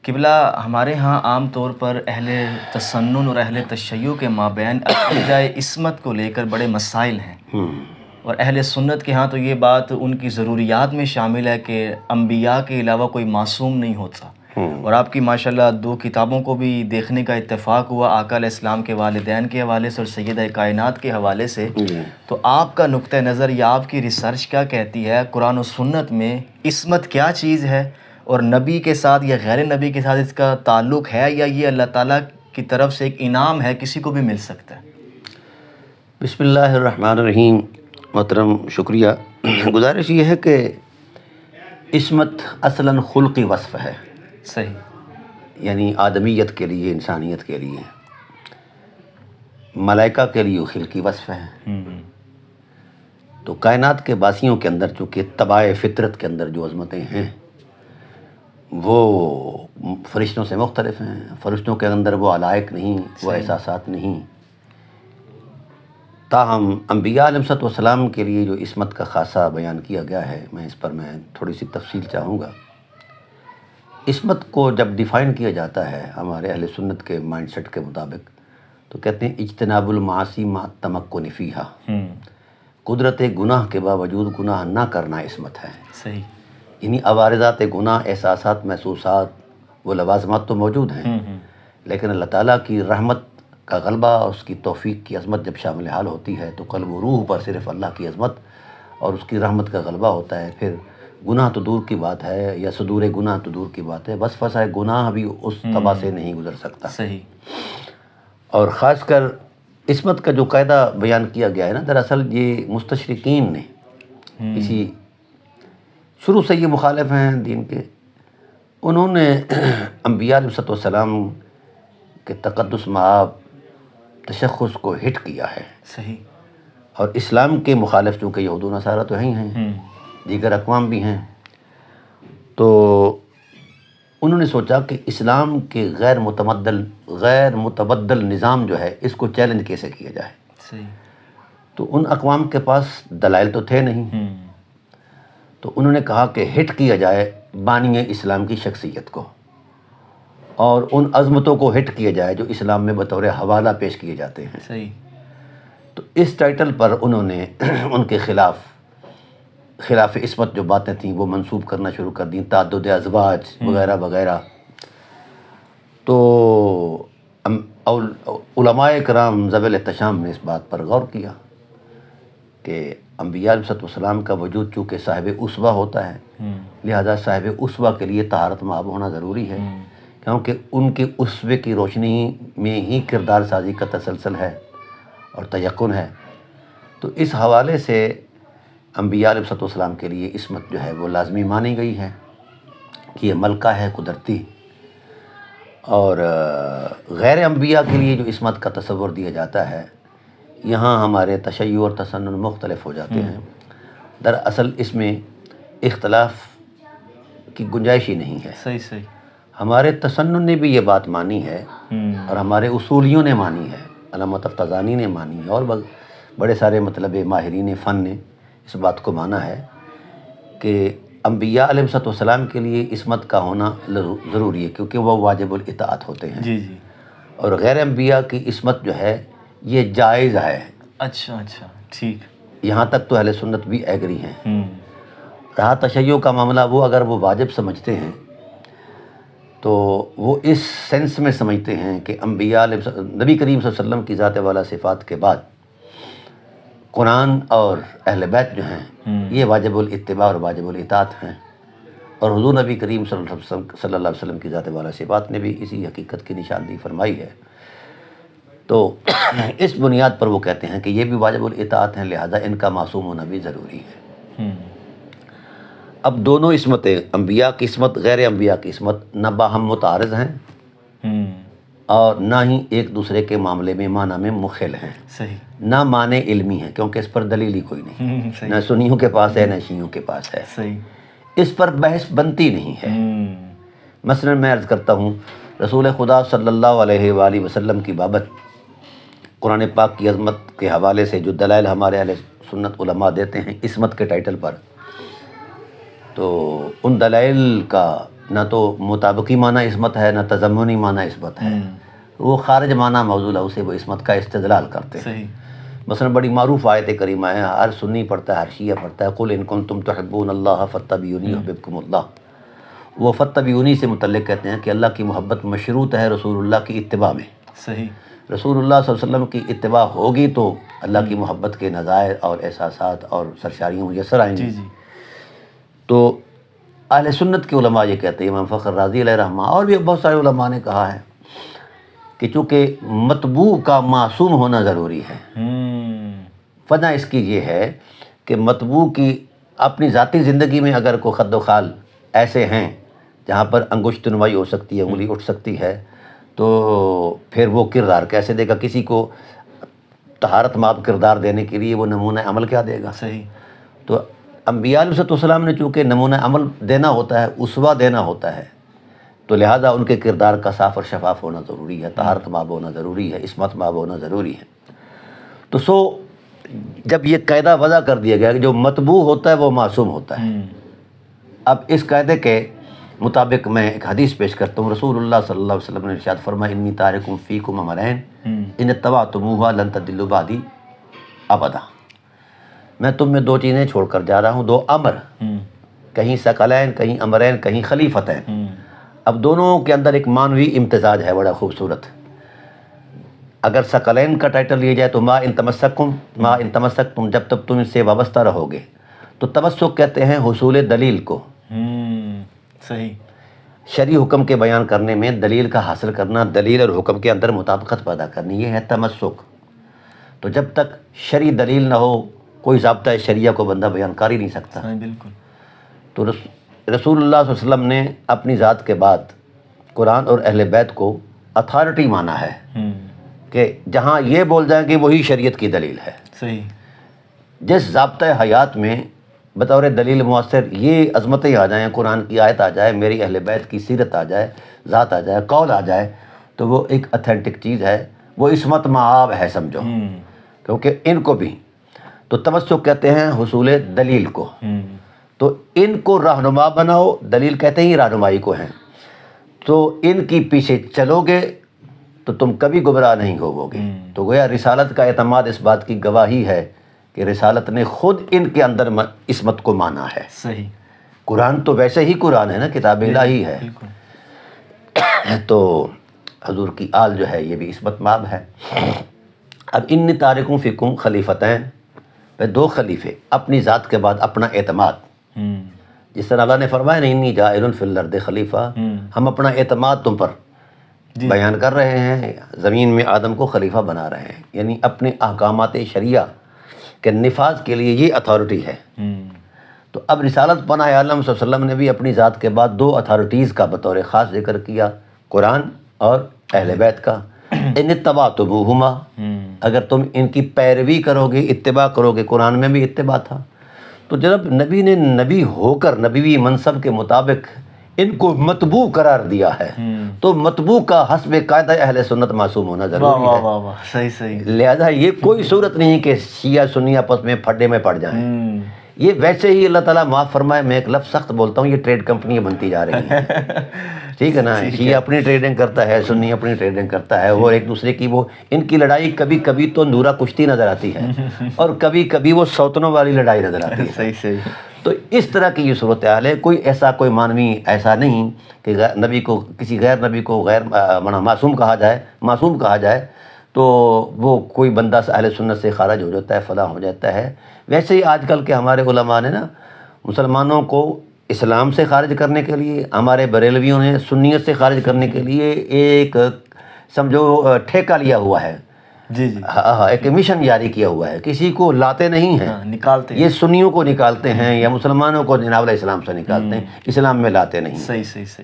قبلہ ہمارے ہاں عام طور پر اہل تسنن اور اہل تشیع کے مابین عقیدہ عصمت کو لے کر بڑے مسائل ہیں، اور اہل سنت کے ہاں تو یہ بات ان کی ضروریات میں شامل ہے کہ انبیاء کے علاوہ کوئی معصوم نہیں ہوتا، اور آپ کی ماشاءاللہ 2 کتابوں کو بھی دیکھنے کا اتفاق ہوا، آقا علیہ السلام کے والدین کے حوالے سے اور سیدہ کائنات کے حوالے سے۔ تو آپ کا نقطہ نظر یا آپ کی ریسرچ کیا کہتی ہے، قرآن و سنت میں عصمت کیا چیز ہے، اور نبی کے ساتھ یا غیر نبی کے ساتھ اس کا تعلق ہے، یا یہ اللہ تعالیٰ کی طرف سے ایک انعام ہے، کسی کو بھی مل سکتا ہے؟ بسم اللہ الرحمن الرحیم۔ محترم شکریہ۔ گزارش یہ ہے کہ عصمت اصلاً خلقی وصف ہے، صحیح، یعنی آدمیت کے لیے، انسانیت کے لیے۔ ملائکہ کے لیے خلقی وصف ہے۔ تو کائنات کے باسیوں کے اندر چونکہ طبع فطرت کے اندر جو عظمتیں ہیں وہ فرشتوں سے مختلف ہیں۔ فرشتوں کے اندر وہ علائق نہیں، وہ احساسات نہیں۔ تاہم انبیاء علیہ السلام کے لیے جو عصمت کا خاصہ بیان کیا گیا ہے، اس پر میں تھوڑی سی تفصیل چاہوں گا۔ عصمت کو جب ڈیفائن کیا جاتا ہے ہمارے اہل سنت کے مائنڈ سیٹ کے مطابق، تو کہتے ہیں اجتناب المعاصی مع التمکن فیہا، قدرت گناہ کے باوجود گناہ نہ کرنا عصمت ہے۔ صحیح، یعنی عوارضات گناہ، احساسات، محسوسات، وہ لوازمات تو موجود ہیں، لیکن اللہ تعالیٰ کی رحمت کا غلبہ، اس کی توفیق کی عظمت جب شامل حال ہوتی ہے تو قلب و روح پر صرف اللہ کی عظمت اور اس کی رحمت کا غلبہ ہوتا ہے۔ پھر گناہ تو دور کی بات ہے، یا صدور گناہ تو دور کی بات ہے، بس فسائے گناہ بھی اس طبع سے نہیں گزر سکتا۔ صحیح، اور خاص کر عصمت کا جو قاعدہ بیان کیا گیا ہے نا، دراصل یہ مستشرقین نے، اسی شروع سے یہ مخالف ہیں دین کے، انہوں نے انبیاء علیہ السلام کے تقدس مآب تشخص کو ہٹ کیا ہے۔ صحیح، اور اسلام کے مخالف چونکہ یہود و نصارہ تو ہیں، دیگر اقوام بھی ہیں، تو انہوں نے سوچا کہ اسلام کے غیر متبدل نظام جو ہے اس کو چیلنج کیسے کیا جائے۔ صحیح، تو ان اقوام کے پاس دلائل تو تھے نہیں، تو انہوں نے کہا کہ ہٹ کیا جائے بانی اسلام کی شخصیت کو، اور ان عظمتوں کو ہٹ کیا جائے جو اسلام میں بطور حوالہ پیش کیے جاتے ہیں۔ صحیح، تو اس ٹائٹل پر انہوں نے ان کے خلاف عصمت جو باتیں تھیں وہ منسوب کرنا شروع کر دیں، تعدد ازواج وغیرہ وغیرہ۔ تو علماء کرام ذوی احتشام نے اس بات پر غور کیا کہ انبیاء علیہ السلام کا وجود چونکہ صاحب اسوہ ہوتا ہے، لہذا صاحب اسوہ کے لیے طہارت مآب ہونا ضروری ہے، کیونکہ ان کے اسوے کی روشنی میں ہی کردار سازی کا تسلسل ہے اور تیقن ہے۔ تو اس حوالے سے انبیاء علیہ السلام کے لیے عصمت جو ہے وہ لازمی مانی گئی ہے کہ یہ ملکہ ہے قدرتی، اور غیر انبیاء کے لیے جو عصمت کا تصور دیا جاتا ہے، یہاں ہمارے تشیع اور تسنن مختلف ہو جاتے ہیں۔ دراصل اس میں اختلاف کی گنجائش ہی نہیں ہے۔ صحیح، صحیح، ہمارے تسنن نے بھی یہ بات مانی ہے، اور ہمارے اصولیوں نے مانی ہے، علامہ تفتازانی نے مانی ہے، اور بڑے سارے ماہرین فن نے اس بات کو مانا ہے کہ انبیاء علیہ السلام کے لیے عصمت کا ہونا ضروری ہے، کیونکہ وہ واجب الاطاعت ہوتے ہیں۔ جی جی، اور غیر انبیاء کی عصمت جو ہے یہ جائز ہے۔ اچھا اچھا، ٹھیک، یہاں تک تو اہل سنت بھی ایگری ہیں۔ رہا تشیع کا معاملہ، وہ اگر وہ واجب سمجھتے ہیں تو وہ اس سینس میں سمجھتے ہیں کہ انبیاء نبی کریم صلی اللہ علیہ وسلم کی ذات والا صفات کے بعد قرآن اور اہل بیت جو ہیں یہ واجب الاتباع اور واجب الاطاعت ہیں، اور حضور نبی کریم صلی اللہ علیہ وسلم کی ذات والا صفات نے بھی اسی حقیقت کی نشاندہی فرمائی ہے۔ تو اس بنیاد پر وہ کہتے ہیں کہ یہ بھی واجب الاطاعت ہیں، لہذا ان کا معصوم ہونا بھی ضروری ہے۔ اب دونوں عصمتیں، انبیاء کی عصمت، غیر انبیاء کی عصمت، نہ باہم متعارض ہیں اور نہ ہی ایک دوسرے کے معاملے میں معنی میں مخل ہیں۔ صحیح، نہ معنی علمی ہے، کیونکہ اس پر دلیل ہی کوئی نہیں، نہ سنیوں کے پاس ہے نہ شیعوں کے پاس ہے، صحیح، اس پر بحث بنتی نہیں ہے۔ مثلا میں عرض کرتا ہوں، رسول خدا صلی اللہ علیہ وآلہ وسلم کی بابت قرآن پاک کی عظمت کے حوالے سے جو دلائل ہمارے اہل سنت علماء دیتے ہیں عصمت کے ٹائٹل پر، تو ان دلائل کا نہ تو مطابقی معنی عصمت ہے، نہ تضمنی معنی عصمت ہے، وہ خارج معنی موضوع ہے، اسے وہ عصمت کا استدلال کرتے ہیں۔ صحیح۔ مثلا بڑی معروف آیت کریمہ ہے، ہر سنی پڑھتا ہے، ہر شیعہ پڑھتا ہے، قل ان کنتم تحبون اللہ فاتبعونی یحببکم اللہ۔ وہ فاتبعونی سے متعلق کہتے ہیں کہ اللہ کی محبت مشروط ہے رسول اللہ کی اتباع میں۔ صحیح۔ رسول اللہ صلی اللہ علیہ وسلم کی اتباع ہوگی تو اللہ کی محبت کے نظائر اور احساسات اور سرشاریوں میسر آئیں گی۔ جی جی۔ تو اہل سنت کے علماء یہ کہتے ہیں، امام فخر رازی علیہ رحمہ اور بھی بہت سارے علماء نے کہا ہے کہ چونکہ مطبوع کا معصوم ہونا ضروری ہے۔ وجہ اس کی یہ ہے کہ مطبوع کی اپنی ذاتی زندگی میں اگر کوئی خد و خال ایسے ہیں جہاں پر انگشت نمائی ہو سکتی ہے، انگلی اٹھ سکتی ہے، تو پھر وہ کردار کیسے دے گا؟ کسی کو طہارت ماب کردار دینے کے لیے وہ نمونہ عمل کیا دے گا؟ صحیح۔ تو انبیاء علیہ السلام نے چونکہ نمونہ عمل دینا ہوتا ہے، اسوہ دینا ہوتا ہے، تو لہذا ان کے کردار کا صاف اور شفاف ہونا ضروری ہے، طہارت ماب ہونا ضروری ہے، عصمت ماب ہونا ضروری ہے۔ تو جب یہ قاعدہ وضع کر دیا گیا کہ جو مطبوع ہوتا ہے وہ معصوم ہوتا ہے، اب اس قاعدے کے مطابق میں ایک حدیث پیش کرتا ہوں۔ رسول اللہ صلی اللہ علیہ وسلم نے ارشاد فرمایا انی تارکم فیکم امرین ان اتبعتموها لن تضلوا بعدی ابدا۔ میں تم میں دو چیزیں چھوڑ کر جا رہا ہوں، دو امر، کہیں ثقلین، کہیں امرین، کہیں خلیفتین۔ اب دونوں کے اندر ایک معنوی امتزاج ہے بڑا خوبصورت۔ اگر ثقلین کا ٹائٹل لیا جائے تو ما ان تمسکتم، جب تک تم اس سے وابستہ رہو گے، تو تمسک کہتے ہیں حصول دلیل کو۔ صحیح۔ شرعی حکم کے بیان کرنے میں دلیل کا حاصل کرنا، دلیل اور حکم کے اندر مطابقت پیدا کرنی، یہ ہے تمسک۔ تو جب تک شرعی دلیل نہ ہو کوئی ضابطہ شریعہ کو بندہ بیان کر ہی نہیں سکتا۔ بالکل۔ تو رسول اللہ صلی اللہ علیہ وسلم نے اپنی ذات کے بعد قرآن اور اہل بیت کو اتھارٹی مانا ہے کہ جہاں یہ بول جائیں کہ وہی شریعت کی دلیل ہے۔ صحیح۔ جس ضابطۂ حیات میں بطور دلیل مؤثر یہ عظمتیں آ جائیں، قرآن کی آیت آ جائے، میری اہل بیت کی سیرت آ جائے، ذات آ جائے، قول آ جائے، تو وہ ایک اتھینٹک چیز ہے، وہ عصمت مآب ہے سمجھو، کیونکہ ان کو بھی تو تمسک کہتے ہیں حصول دلیل کو۔ تو ان کو رہنما بناؤ، دلیل کہتے ہی رہنمائی کو ہیں، تو ان کی پیچھے چلو گے تو تم کبھی گمراہ نہیں ہوو گے۔ تو گویا رسالت کا اعتماد اس بات کی گواہی ہے کہ رسالت نے خود ان کے اندر عصمت کو مانا ہے۔ صحیح۔ قرآن تو ویسے ہی قرآن ہے نا، کتاب الہی ہے، تو حضور کی آل جو ہے یہ بھی عصمت ماب ہے۔ اب انی تارکوں فیکم خلیفتین، دو خلیفے، اپنی ذات کے بعد اپنا اعتماد، جس طرح اللہ نے فرمایا نا انی جاعل فی الارض خلیفہ، ہم اپنا اعتماد تم پر بیان کر رہے ہیں، زمین میں آدم کو خلیفہ بنا رہے ہیں، یعنی اپنے احکامات شریعہ کے نفاذ کے لیے یہ اتھارٹی ہے۔ تو اب رسالت پناہ عالم صلی اللہ علیہ وسلم نے بھی اپنی ذات کے بعد دو اتھارٹیز کا بطور خاص ذکر کیا، قرآن اور اہل بیت کا۔ ان اتبعتموہما، اگر تم ان کی پیروی کرو گے، اتباع کرو گے، قرآن میں بھی اتباع تھا، تو جب نبی نے نبی ہو کر نبوی منصب کے مطابق ان کو مطبوع قرار دیا ہے، تو مطبوع کا حسب قاعدہ اہل سنت معصوم ہونا ضروری ہے۔ صحیح صحیح۔ لہذا یہ کوئی صورت نہیں کہ شیعہ سنی آپس میں پھڈے میں پڑ جائیں۔ یہ ویسے ہی اللہ تعالیٰ معاف فرمائے، میں ایک لفظ سخت بولتا ہوں، یہ ٹریڈ کمپنیاں بنتی جا رہی ہیں، ٹھیک ہے نا؟ شیعہ اپنی ٹریڈنگ کرتا ہے، سنی اپنی ٹریڈنگ کرتا ہے، وہ ایک دوسرے کی، وہ ان کی لڑائی کبھی کبھی تو نورا کشتی نظر آتی ہے اور کبھی کبھی وہ سوتنوں والی لڑائی نظر آتی ہے۔ صحیح صحیح۔ تو اس طرح کی یہ صورتحال ہے، کوئی معنوی ایسا نہیں کہ نبی کو، کسی غیر نبی کو معصوم کہا جائے تو وہ کوئی بندہ اہل سنت سے خارج ہو جاتا ہے، فلاں ہو جاتا ہے۔ ویسے ہی آج کل کے ہمارے علماء نے نا مسلمانوں کو اسلام سے خارج کرنے کے لیے، ہمارے بریلویوں نے سنیت سے خارج کرنے کے لیے ایک سمجھو ٹھیکہ لیا ہوا ہے، جی جی، ہاں ایک مشن جاری کیا ہوا ہے۔ کسی کو لاتے نہیں ہیں، نکالتے یہ سنیوں کو نکالتے ہیں یا مسلمانوں کو جناب علیہ السلام سے نکالتے ہیں، اسلام میں لاتے نہیں۔ صحیح صحیح صحیح۔